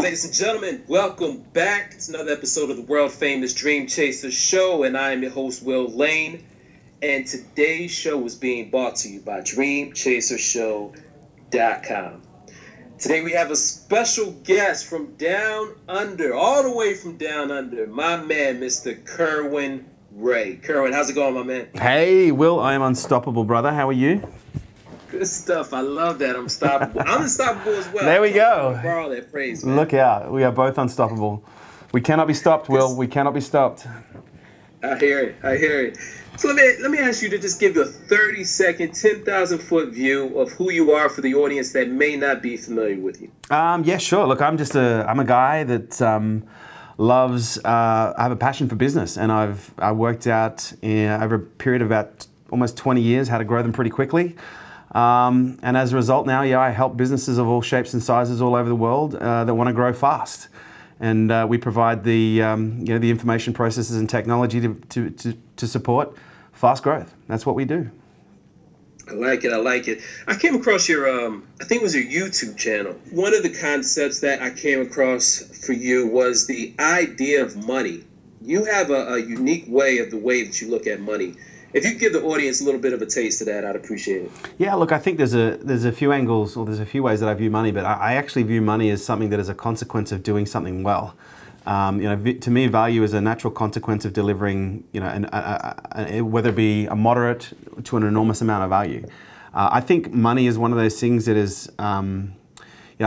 Ladies and gentlemen, welcome back. It's another episode of the world famous Dream Chaser Show, and I am your host, Will Lane. And today's show is being brought to you by DreamChaserShow.com. Today we have a special guest from down under, all the way from down under, my man, Mr. Kerwin Ray. Kerwin, how's it going, my man? Hey, Will, I am unstoppable, brother. How are you? Good stuff. I love that. I'm unstoppable. I'm unstoppable as well. There we go. Borrow that phrase, man. Look out. We are both unstoppable. We cannot be stopped, Will. We cannot be stopped. I hear it. I hear it. So let me ask you to just give you a 30-second, 10,000-foot view of who you are for the audience that may not be familiar with you. Yeah, sure. Look, I'm a guy that loves. I have a passion for business, and I worked out over a period of about almost 20 years how to grow them pretty quickly. And as a result now, I help businesses of all shapes and sizes all over the world that want to grow fast. And we provide the information processes and technology to support fast growth. That's what we do. I like it. I like it. I came across your, I think it was your YouTube channel. One of the concepts that I came across for you was the idea of money. You have a unique way of the way that you look at money. If you could give the audience a little bit of a taste of that, I'd appreciate it. Yeah, look, I think there's a few angles, or there's a few ways that I view money, but I actually view money as something that is a consequence of doing something well. To me, value is a natural consequence of delivering, whether it be a moderate to an enormous amount of value. I think money is one of those things that is, I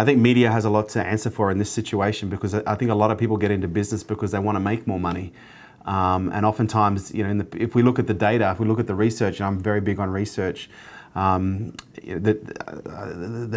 think media has a lot to answer for in this situation, because I think a lot of people get into business because they want to make more money. And oftentimes, if we look at the data, if we look at the research, and I'm very big on research, the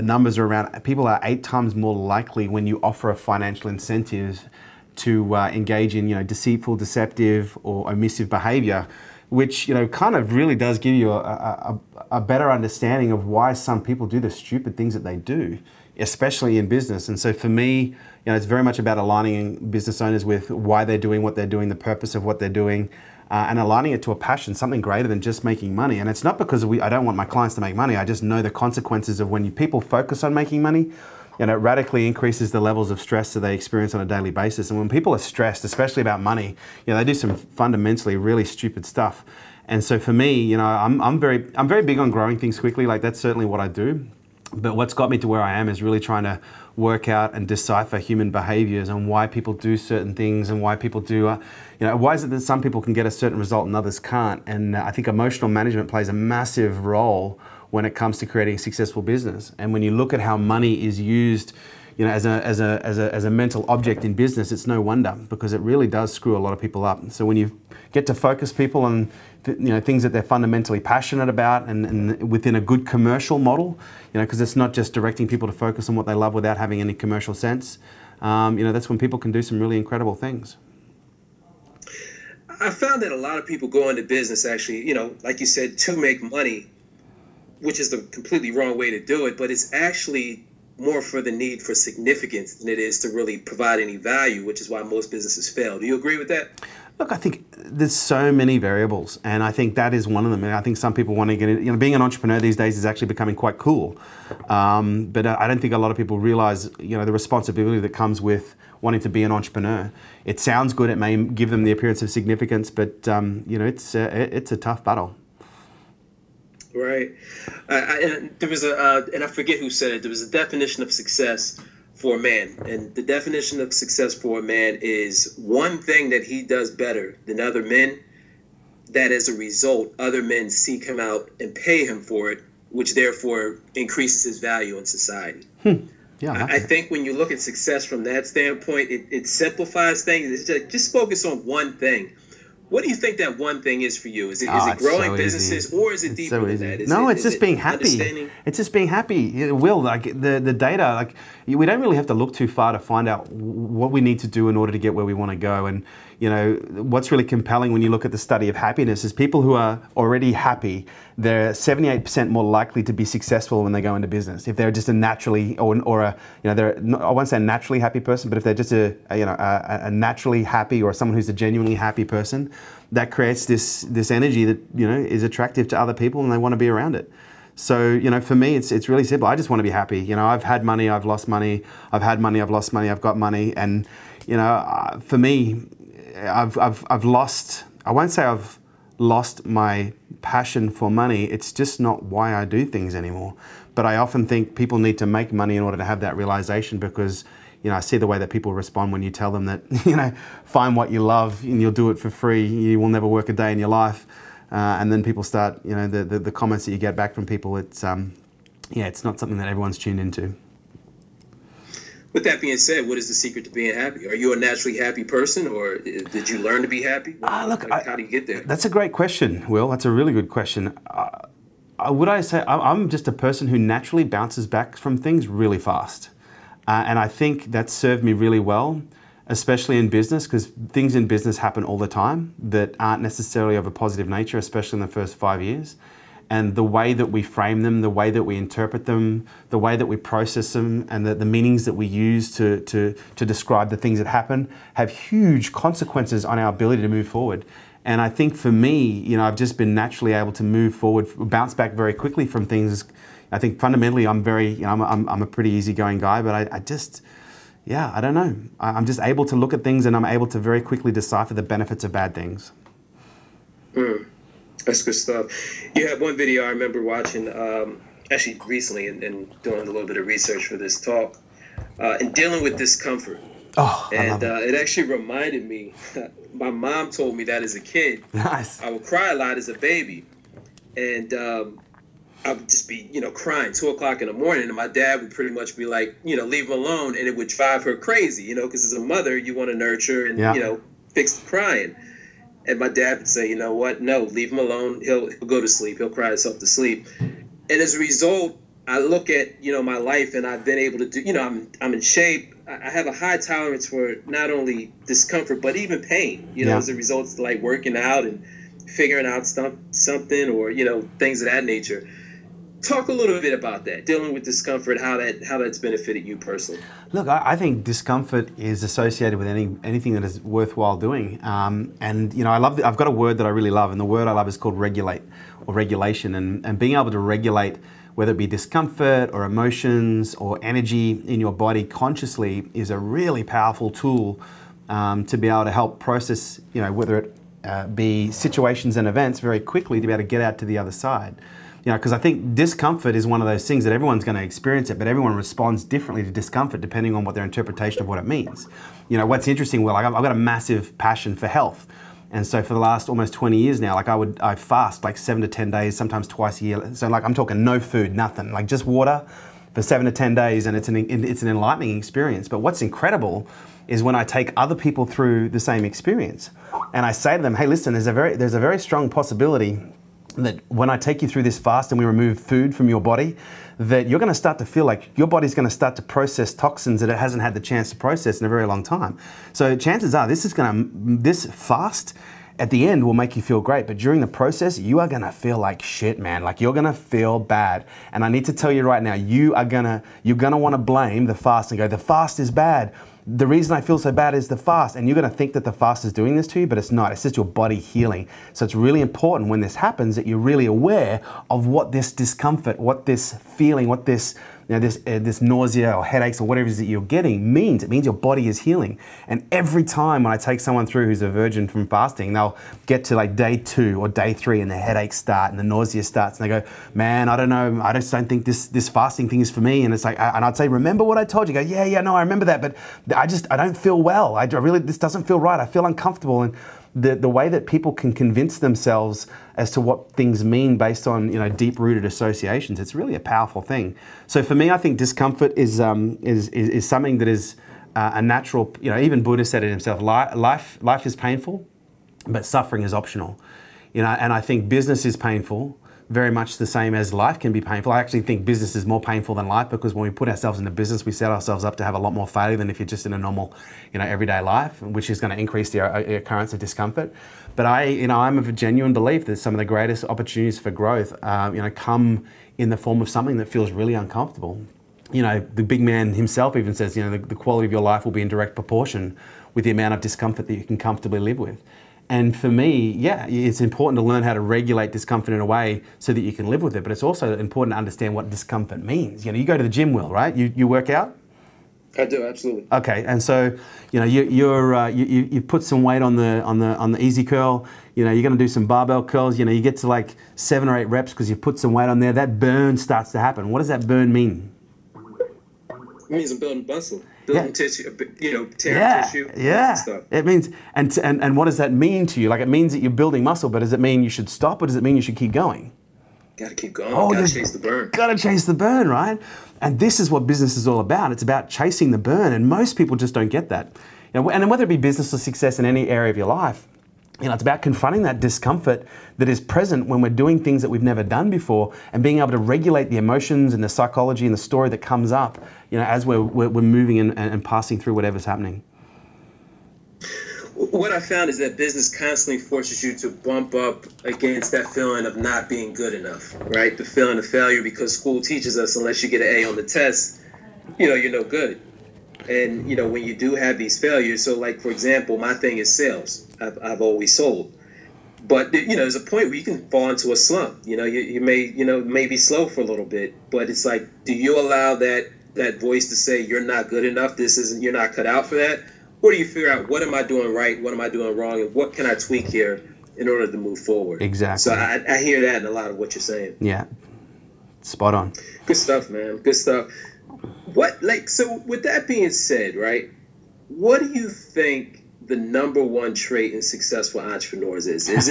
numbers are around, people are 8 times more likely when you offer a financial incentive to engage in, deceitful, deceptive, or omissive behavior, which, kind of really does give you a better understanding of why some people do the stupid things that they do, especially in business. And so for me, it's very much about aligning business owners with why they're doing what they're doing, the purpose of what they're doing, and aligning it to a passion, something greater than just making money. And it's not because I don't want my clients to make money. I just know the consequences of when people focus on making money, it radically increases the levels of stress that they experience on a daily basis. And when people are stressed, especially about money, they do some fundamentally really stupid stuff. And so for me, I'm very big on growing things quickly. Like, that's certainly what I do. But what's got me to where I am is really trying to work out and decipher human behaviors and why people do certain things and why people do, why is it that some people can get a certain result and others can't? And I think emotional management plays a massive role when it comes to creating a successful business. And when you look at how money is used, as a mental object in business, it's no wonder, because it really does screw a lot of people up. So when you get to focus people on things that they're fundamentally passionate about, and within a good commercial model, because it's not just directing people to focus on what they love without having any commercial sense, that's when people can do some really incredible things. I found that a lot of people go into business actually, like you said, to make money, which is the completely wrong way to do it, but it's actually more for the need for significance than it is to really provide any value, which is why most businesses fail. Do you agree with that? Look, I think there's so many variables, and I think that is one of them. And I think some people want to get in, being an entrepreneur these days is actually becoming quite cool. But I don't think a lot of people realize, the responsibility that comes with wanting to be an entrepreneur. It sounds good, it may give them the appearance of significance, but it's a tough battle. Right. And there was and I forget who said it, there was a definition of success for a man. And the definition of success for a man is one thing that he does better than other men, that as a result, other men seek him out and pay him for it, which therefore increases his value in society. Yeah, I think when you look at success from that standpoint, it simplifies things. It's just focus on one thing. What do you think that one thing is for you? Is it growing businesses, or is it deeper than that? It's just being happy. It's just being happy. Will, like the data, we don't really have to look too far to find out what we need to do in order to get where we want to go. And what's really compelling when you look at the study of happiness is people who are already happy, they're 78% more likely to be successful when they go into business. If they're just a naturally, I won't say a naturally happy person, but if they're just a naturally happy, or someone who's a genuinely happy person, that creates this energy that is attractive to other people, and they want to be around it. So, you know, for me, it's really simple. I just want to be happy. You know, I've had money, I've lost money. I've had money, I've lost money, I've got money. And, you know, for me, I've lost, I won't say I've lost my passion for money. It's just not why I do things anymore. But I often think people need to make money in order to have that realization, because, you know, I see the way that people respond when you tell them that, you know, find what you love and you'll do it for free. You will never work a day in your life. And then people start, you know, the comments that you get back from people, it's, yeah, it's not something that everyone's tuned into. With that being said, what is the secret to being happy? Are you a naturally happy person, or did you learn to be happy? Look, how do you get there? That's a great question, Will. That's a really good question. Would I say I'm just a person who naturally bounces back from things really fast. And I think that served me really well, especially in business, because things in business happen all the time that aren't necessarily of a positive nature, especially in the first 5 years. And the way that we frame them, the way that we interpret them, the way that we process them, and the meanings that we use to describe the things that happen have huge consequences on our ability to move forward. And I think for me, you know, I've just been naturally able to move forward, bounce back very quickly from things. I think fundamentally I'm very, you know, I'm a pretty easygoing guy, but I just, yeah, I don't know. I'm just able to look at things and I'm able to very quickly decipher the benefits of bad things. That's good stuff. You had one video I remember watching, actually recently, and doing a little bit of research for this talk, and dealing with discomfort. Oh, and it actually reminded me, my mom told me that as a kid, nice. I would cry a lot as a baby, and I would just be, you know, crying 2 o'clock in the morning, and my dad would pretty much be like, you know, leave him alone, and it would drive her crazy, you know, because as a mother, you want to nurture and, you know, fix the crying. And my dad would say, you know what, no, leave him alone. He'll go to sleep. He'll cry himself to sleep. And as a result, I look at, you know, my life, and I've been able to do, you know, I'm in shape. I have a high tolerance for not only discomfort, but even pain, you know, as a result of like working out and figuring out something, or, you know, things of that nature. Talk a little bit about that, dealing with discomfort, how that's benefited you personally. Look, I think discomfort is associated with anything that is worthwhile doing. And, you know, I've got a word that I really love, and the word I love is called regulate, or regulation. And being able to regulate, whether it be discomfort or emotions or energy in your body consciously, is a really powerful tool to be able to help process, you know, whether it be situations and events very quickly to be able to get out to the other side. You know, because I think discomfort is one of those things that everyone's going to experience it, but everyone responds differently to discomfort depending on what their interpretation of what it means. You know, what's interesting, well, I've got a massive passion for health. And so for the last almost 20 years now, like I fast like 7 to 10 days, sometimes twice a year. So like I'm talking no food, nothing, like just water for 7 to 10 days. And it's an enlightening experience. But what's incredible is when I take other people through the same experience and I say to them, hey, listen, there's a very strong possibility that when I take you through this fast and we remove food from your body, that you're going to start to feel like your body's going to start to process toxins that it hasn't had the chance to process in a very long time. So chances are this fast at the end will make you feel great, but during the process, you are going to feel like shit, man. Like you're going to feel bad. And I need to tell you right now, you're going to want to blame the fast and go, the fast is bad. The reason I feel so bad is the fast, and you're going to think that the fast is doing this to you, but it's not. It's just your body healing. So it's really important when this happens that you're really aware of what this discomfort, what this feeling, what this, you know, this nausea or headaches or whatever it is that you're getting means. It means your body is healing. And every time when I take someone through who's a virgin from fasting, they'll get to like day 2 or day 3 and the headaches start and the nausea starts and they go, man, I don't know, I just don't think this fasting thing is for me. And it's like, and I'd say, remember what I told you? Go, yeah, no, I remember that, but I don't feel well. This doesn't feel right. I feel uncomfortable. And the way that people can convince themselves as to what things mean based on, you know, deep-rooted associations, it's really a powerful thing. So for me, I think discomfort is something that is a natural. You know, even Buddha said it himself. Life is painful, but suffering is optional. You know, and I think business is painful, very much the same as life can be painful. I actually think business is more painful than life, because when we put ourselves into business, we set ourselves up to have a lot more failure than if you're just in a normal, you know, everyday life, which is going to increase the occurrence of discomfort. But I'm of a genuine belief that some of the greatest opportunities for growth, you know, come in the form of something that feels really uncomfortable. You know, the big man himself even says, you know, the quality of your life will be in direct proportion with the amount of discomfort that you can comfortably live with. And for me, yeah, it's important to learn how to regulate discomfort in a way so that you can live with it. But it's also important to understand what discomfort means. You know, you go to the gym, Will, right? You work out? I do, absolutely. Okay, and so you put some weight on the easy curl. You know, you're going to do some barbell curls. You know, you get to like 7 or 8 reps because you've put some weight on there. That burn starts to happen. What does that burn mean? It means I'm building muscle, building tissue, tearing tissue. Yeah, stuff. It means, and what does that mean to you? Like, it means that you're building muscle, but does it mean you should stop, or does it mean you should keep going? Gotta keep going. Gotta chase the burn. Gotta chase the burn, right? And this is what business is all about. It's about chasing the burn, and most people just don't get that. You know, and whether it be business or success in any area of your life, you know, it's about confronting that discomfort that is present when we're doing things that we've never done before, and being able to regulate the emotions and the psychology and the story that comes up, you know, as we're moving and passing through whatever's happening. What I found is that business constantly forces you to bump up against that feeling of not being good enough, right? The feeling of failure, because school teaches us unless you get an A on the test, you know, you're no good. And, you know, when you do have these failures, so like, for example, my thing is sales. I've always sold. But, you know, there's a point where you can fall into a slump. You know, you may be slow for a little bit, but it's like, do you allow that voice to say you're not good enough? You're not cut out for that? Or do you figure out, what am I doing right? What am I doing wrong? And what can I tweak here in order to move forward? Exactly. So I hear that in a lot of what you're saying. Yeah. Spot on. Good stuff, man. Good stuff. So with that being said, right, what do you think the number one trait in successful entrepreneurs is? Is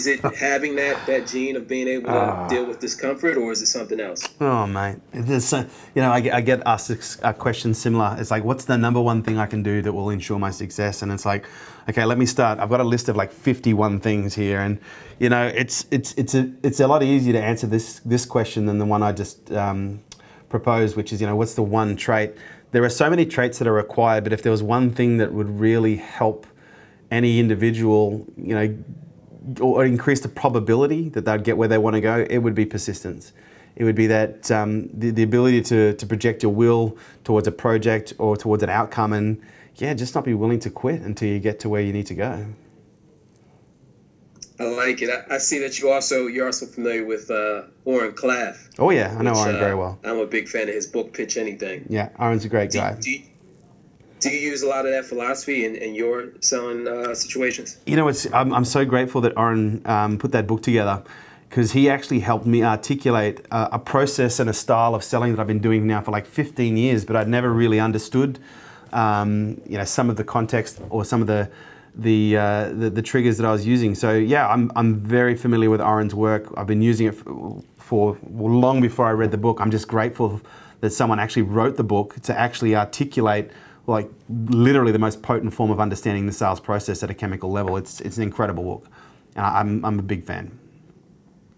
it having that gene of being able to deal with discomfort, or is it something else? Oh, mate. I get asked a question similar. It's like, what's the number one thing I can do that will ensure my success? And it's like, okay, let me start. I've got a list of like 51 things here, and you know, it's a lot easier to answer this question than the one I just proposed, which is, you know, what's the one trait? There are so many traits that are required, but if there was one thing that would really help any individual, you know, or increase the probability that they'd get where they want to go, it would be persistence. It would be that the ability to project your will towards a project or towards an outcome, and yeah, just not be willing to quit until you get to where you need to go. I like it. I see that you're also familiar with Oren Klaff. Oh yeah, I know Oren very well. I'm a big fan of his book, Pitch Anything. Yeah, Oren's a great guy. Do you use a lot of that philosophy in your selling situations? You know, I'm so grateful that Oren put that book together, because he actually helped me articulate a process and a style of selling that I've been doing now for like 15 years, but I'd never really understood, you know, some of the context or some of the triggers that I was using. So yeah, I'm very familiar with Oren's work. I've been using it for long before I read the book. I'm just grateful that someone actually wrote the book to actually articulate like literally the most potent form of understanding the sales process at a chemical level. It's an incredible book, and I'm a big fan.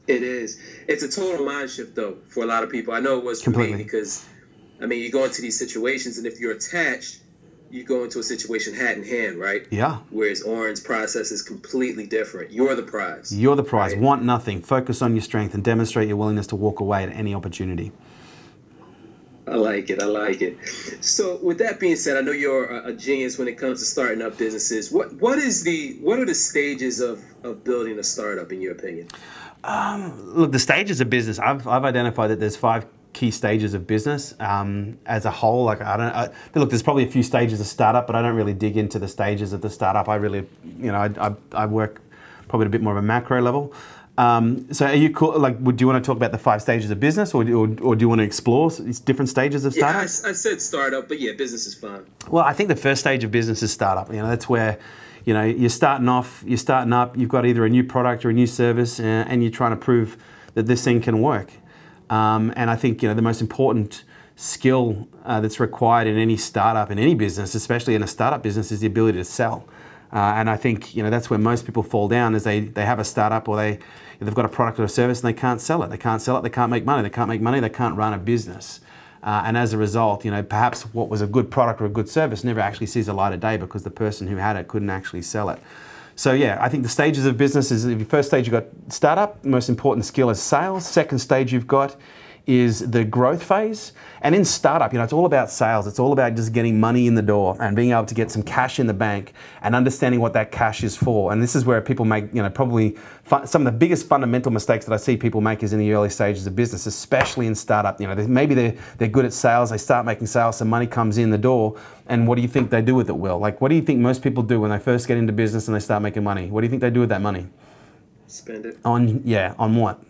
It is. It's a total mind shift though for a lot of people. I know it was for Completely. me, because I mean, you go into these situations, and if you're attached, you go into a situation hat in hand, right? Yeah. Whereas Oren's process is completely different. You're the prize. You're the prize. Right? Want nothing. Focus on your strength and demonstrate your willingness to walk away at any opportunity. I like it. I like it. So with that being said, I know you're a genius when it comes to starting up businesses. What are the stages of building a startup in your opinion? Look, the stages of business, I've identified that there's 5 key stages of business as a whole. Like look, there's probably a few stages of startup, but I don't really dig into the stages of the startup. I really, you know, I work probably at a bit more of a macro level. So are you cool? Like, do you want to talk about the 5 stages of business, or do you want to explore these different stages of startup? Yeah, I said startup, but yeah, business is fine. Well, I think the first stage of business is startup. You know, that's where, you know, you're starting up, you've got either a new product or a new service, and you're trying to prove that this thing can work. And I think, you know, the most important skill that's required in any startup, in any business, especially in a startup business, is the ability to sell. And I think, you know, that's where most people fall down, is they have a startup, or they've got a product or a service and they can't sell it. They can't sell it, they can't make money. They can't make money, they can't run a business. And as a result, you know, perhaps what was a good product or a good service never actually sees the light of day because the person who had it couldn't actually sell it. So yeah, I think the stages of business is, your first stage you've got startup, the most important skill is sales. Second stage you've got is the growth phase. And in startup, it's all about sales. It's all about just getting money in the door and being able to get some cash in the bank and understanding what that cash is for. And this is where people make, probably some of the biggest fundamental mistakes that I see people make is in the early stages of business, especially in startup. Maybe they're good at sales. They start making sales, some money comes in the door. And what do you think they do with it, Will? Like, what do you think most people do when they first get into business and they start making money? What do you think they do with that money? Spend it. On what?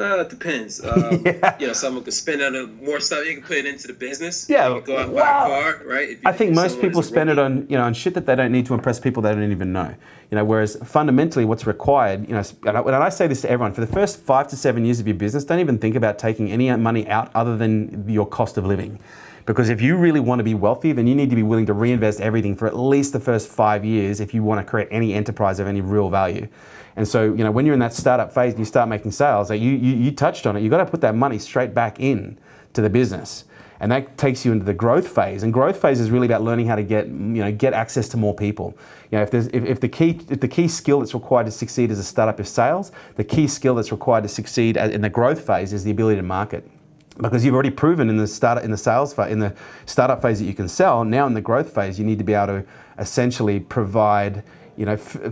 It depends. Someone could spend on more stuff. You can put it into the business. Yeah. You can go out and buy a car, right? I think most people spend it on shit that they don't need to impress people they don't even know. Whereas fundamentally what's required, and I say this to everyone, for the first 5 to 7 years of your business, don't even think about taking any money out other than your cost of living. Because if you really want to be wealthy, then you need to be willing to reinvest everything for at least the first 5 years if you want to create any enterprise of any real value. And so, when you're in that startup phase and you start making sales, like you touched on it, you've got to put that money straight back in to the business. And that takes you into the growth phase. And growth phase is really about learning how to get access to more people. If the key skill that's required to succeed as a startup is sales, the key skill that's required to succeed in the growth phase is the ability to market. Because you've already proven in the startup phase that you can sell. Now in the growth phase, you need to be able to essentially provide,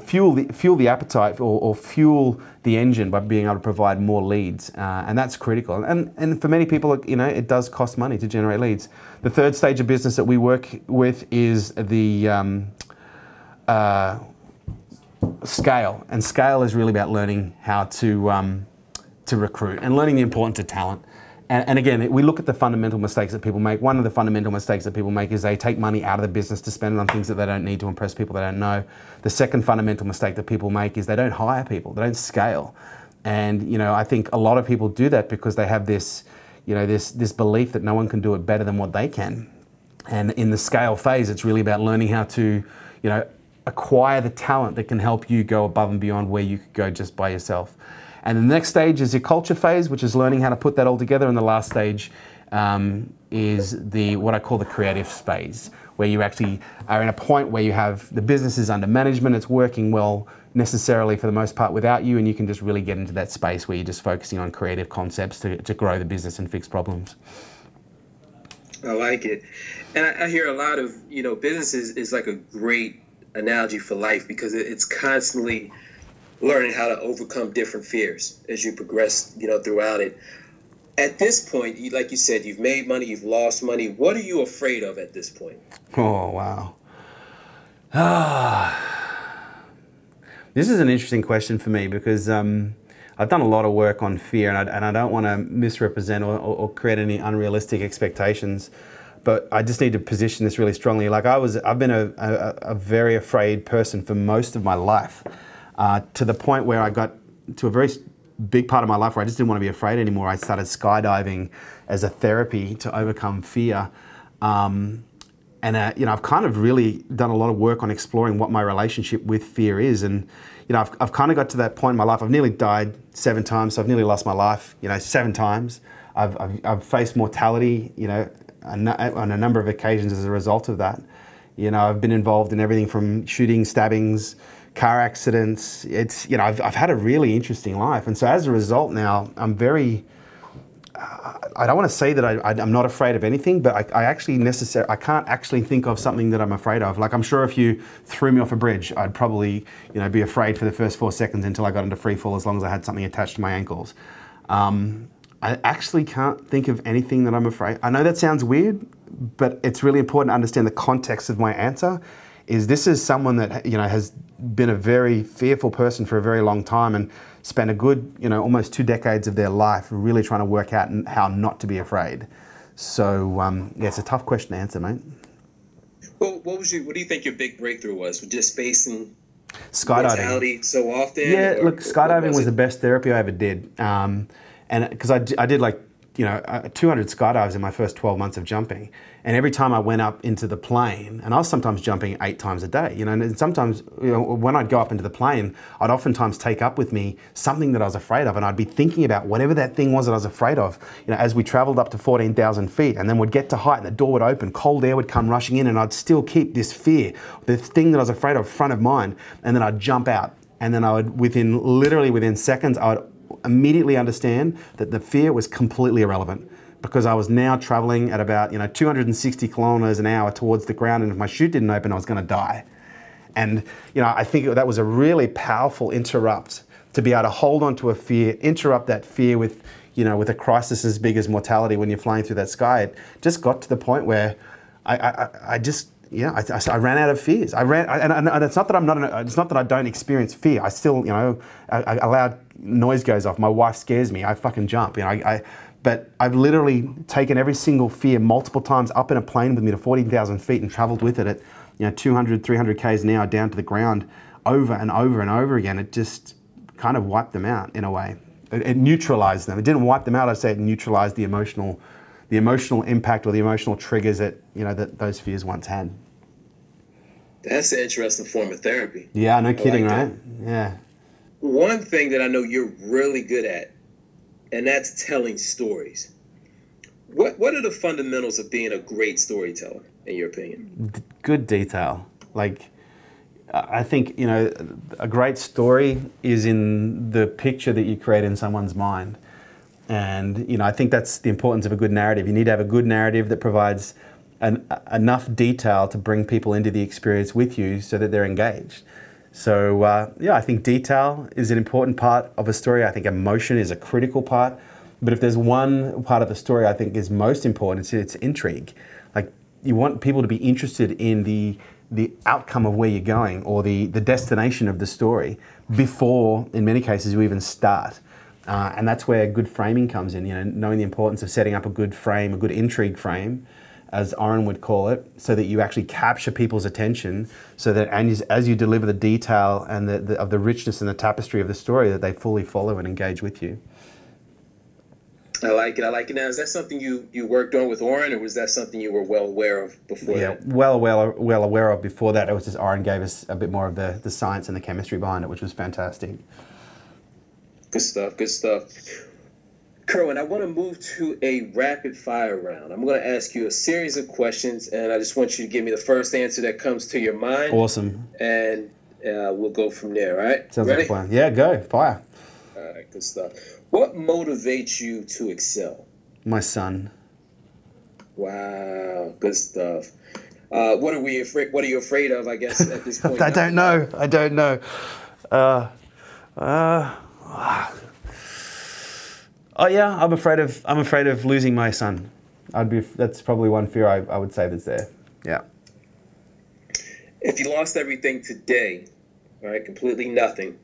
fuel the appetite or fuel the engine by being able to provide more leads, and that's critical. And for many people, it does cost money to generate leads. The third stage of business that we work with is the scale, and scale is really about learning how to recruit and learning the importance of talent. And again, we look at the fundamental mistakes that people make. One of the fundamental mistakes that people make is they take money out of the business to spend it on things that they don't need to impress people they don't know. The second fundamental mistake that people make is they don't hire people, they don't scale. And I think a lot of people do that because they have this belief that no one can do it better than what they can. And in the scale phase, it's really about learning how to, acquire the talent that can help you go above and beyond where you could go just by yourself. And the next stage is your culture phase, which is learning how to put that all together. And the last stage is what I call the creative phase, where you actually are in a point where you have the business is under management, it's working well necessarily for the most part without you, and you can just really get into that space where you're just focusing on creative concepts to grow the business and fix problems. I like it. And I hear a lot of, businesses is like a great analogy for life because it's constantly learning how to overcome different fears as you progress, throughout it. At this point, like you said, you've made money, you've lost money. What are you afraid of at this point? Oh, wow. This is an interesting question for me because I've done a lot of work on fear, and I don't want to misrepresent or create any unrealistic expectations. But I just need to position this really strongly. Like I've been a very afraid person for most of my life. To the point where I got to a very big part of my life where I just didn't want to be afraid anymore. I started skydiving as a therapy to overcome fear. I've kind of really done a lot of work on exploring what my relationship with fear is. And, I've kind of got to that point in my life. I've nearly died 7 times, so I've nearly lost my life, 7 times. I've faced mortality, on a number of occasions as a result of that. I've been involved in everything from shootings, stabbings, car accidents. It's, I've had a really interesting life. And so as a result now, I'm very, I don't want to say that I'm not afraid of anything, but I can't actually think of something that I'm afraid of. Like I'm sure if you threw me off a bridge, I'd probably, be afraid for the first 4 seconds until I got into free fall as long as I had something attached to my ankles. I actually can't think of anything that I'm afraid. I know that sounds weird, but it's really important to understand the context of my answer. This is someone that has been a very fearful person for a very long time and spent a good almost 2 decades of their life really trying to work out how not to be afraid. So it's a tough question to answer, mate. Well, what do you think your big breakthrough was? Just facing skydiving so often? Yeah, look, skydiving was the best therapy I ever did, and because I did like 200 skydives in my first 12 months of jumping. And every time I went up into the plane, and I was sometimes jumping 8 times a day, and sometimes when I'd go up into the plane, I'd oftentimes take up with me something that I was afraid of, and I'd be thinking about whatever that thing was that I was afraid of, as we traveled up to 14,000 feet, and then we'd get to height and the door would open, cold air would come rushing in, and I'd still keep this fear, this thing that I was afraid of front of mind, and then I'd jump out, and then I would, within seconds, I would immediately understand that the fear was completely irrelevant, because I was now traveling at about 260 kilometers an hour towards the ground, and if my chute didn't open, I was going to die. And I think that was a really powerful interrupt, to be able to hold on to a fear, interrupt that fear with with a crisis as big as mortality when you're flying through that sky. It just got to the point where I ran out of fears. And it's not that it's not that I don't experience fear. I still, a loud noise goes off. My wife scares me. I fucking jump. But I've literally taken every single fear multiple times up in a plane with me to 14,000 feet and traveled with it at 200, 300 Ks an hour down to the ground over and over and over again. It just kind of wiped them out in a way. It neutralized them. It didn't wipe them out. I'd say it neutralized the emotional impact or the emotional triggers that that those fears once had. That's an interesting form of therapy. Yeah, no kidding, right? Yeah. One thing that I know you're really good at, and that's telling stories. What are the fundamentals of being a great storyteller, in your opinion? Good detail. Like, I think, a great story is in the picture that you create in someone's mind. And, I think that's the importance of a good narrative. You need to have a good narrative that provides enough detail to bring people into the experience with you so that they're engaged. So, I think detail is an important part of a story. I think emotion is a critical part. But if there's one part of the story I think is most important, it's intrigue. Like, you want people to be interested in the outcome of where you're going, or the destination of the story, before, in many cases, you even start. And that's where good framing comes in, knowing the importance of setting up a good frame, a good intrigue frame, as Oren would call it, so that you actually capture people's attention, so that as you deliver the detail and of the richness and the tapestry of the story, that they fully follow and engage with you. I like it. Now, is that something you worked on with Oren, or was that something you were well aware of before that? Yeah, well aware of before that. It was just Oren gave us a bit more of the science and the chemistry behind it, which was fantastic. Good stuff. Kerwin, I want to move to a rapid fire round. I'm going to ask you a series of questions, and I just want you to give me the first answer that comes to your mind. Awesome. And we'll go from there, all right? Sounds like a plan. Yeah, go. Fire. All right, good stuff. What motivates you to excel? My son. Wow, good stuff. What are you afraid of, I guess, at this point? I don't know. I'm afraid of losing my son. That's probably one fear I would say that's there. Yeah. If you lost everything today, all right, completely nothing,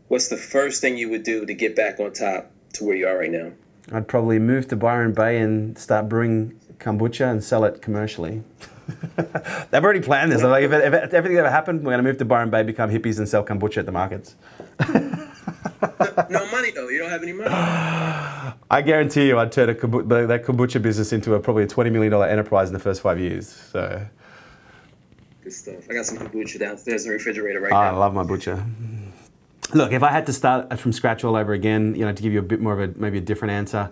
what's the first thing you would do to get back on top to where you are right now? I'd probably move to Byron Bay and start brewing kombucha and sell it commercially. They've already planned this. Like, if everything ever happened, we're going to move to Byron Bay, become hippies, and sell kombucha at the markets. No money, though. You don't have any money. I guarantee you I'd turn that kombucha business into probably a $20 million enterprise in the first 5 years. So. Good stuff. I got some kombucha downstairs in the refrigerator right now. I love my butcher. Look, if I had to start from scratch all over again, to give you a bit more of maybe a different answer,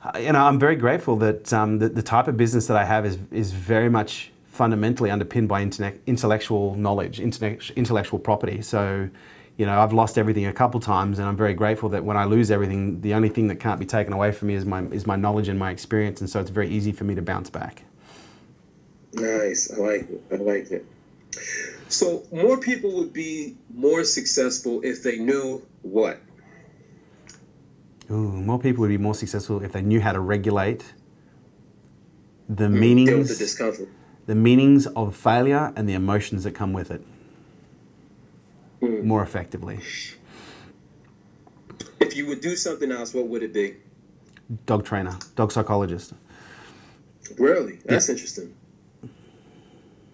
I'm very grateful that the type of business that I have is very much fundamentally underpinned by intellectual knowledge, intellectual property. So, I've lost everything a couple times, and I'm very grateful that when I lose everything, the only thing that can't be taken away from me is my knowledge and my experience, and so it's very easy for me to bounce back. Nice. I like it. So more people would be more successful if they knew what? More people would be more successful if they knew how to regulate the meanings, deal with the discomfort, the meanings of failure and the emotions that come with it more effectively. If you would do something else, what would it be? Dog trainer, dog psychologist. Really? That's interesting.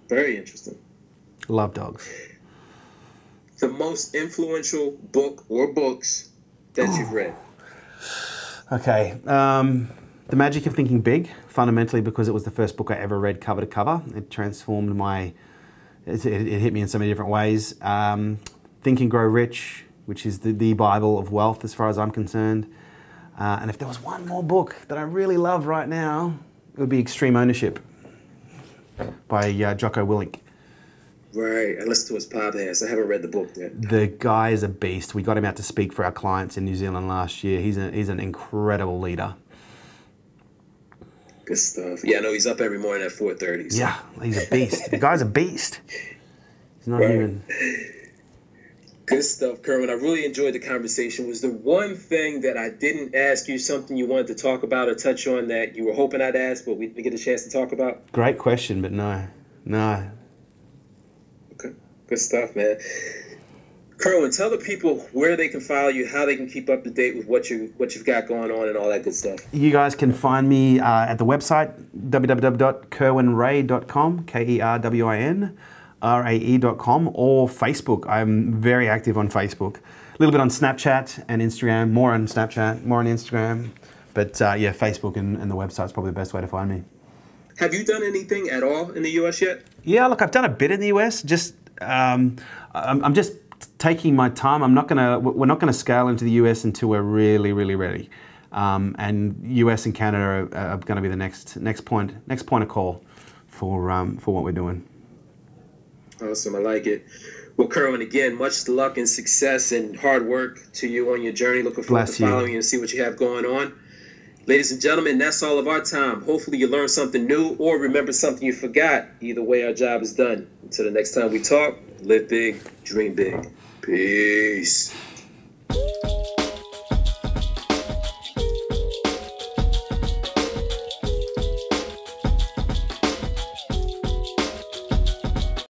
Very interesting. Love dogs. The most influential book or books that you've read? Okay. The Magic of Thinking Big, fundamentally because it was the first book I ever read cover to cover. It transformed it hit me in so many different ways. Think and Grow Rich, which is the Bible of wealth as far as I'm concerned. And if there was one more book that I really love right now, it would be Extreme Ownership by Jocko Willink. Right. I listened to his podcast. I haven't read the book yet. The guy is a beast. We got him out to speak for our clients in New Zealand last year. He's an incredible leader. Good stuff. Yeah, I know he's up every morning at 4:30. So. Yeah, he's a beast. The guy's a beast. He's not human. Good stuff, Kerwin. I really enjoyed the conversation. Was there one thing that I didn't ask you, something you wanted to talk about or touch on that you were hoping I'd ask, but we didn't get a chance to talk about? Great question, but no. Okay. Good stuff, man. Kerwin, tell the people where they can follow you, how they can keep up to date with what you've got going on and all that good stuff. You guys can find me at the website, www.kerwinray.com, KerwinRae.com, or Facebook. I'm very active on Facebook. A little bit on Snapchat and Instagram, more on Snapchat, more on Instagram. But yeah, Facebook and the website's probably the best way to find me. Have you done anything at all in the U.S. yet? Yeah, look, I've done a bit in the U.S. Just I'm just taking my time. We're not gonna scale into the U.S. until we're really, really ready. And U.S. and Canada are going to be the next point of call for what we're doing. Awesome, I like it. Well, Kerwin, again, much luck and success and hard work to you on your journey. Looking forward to following you and see what you have going on. Ladies and gentlemen, that's all of our time. Hopefully you learned something new or remember something you forgot. Either way, our job is done. Until the next time we talk, live big, dream big. Peace.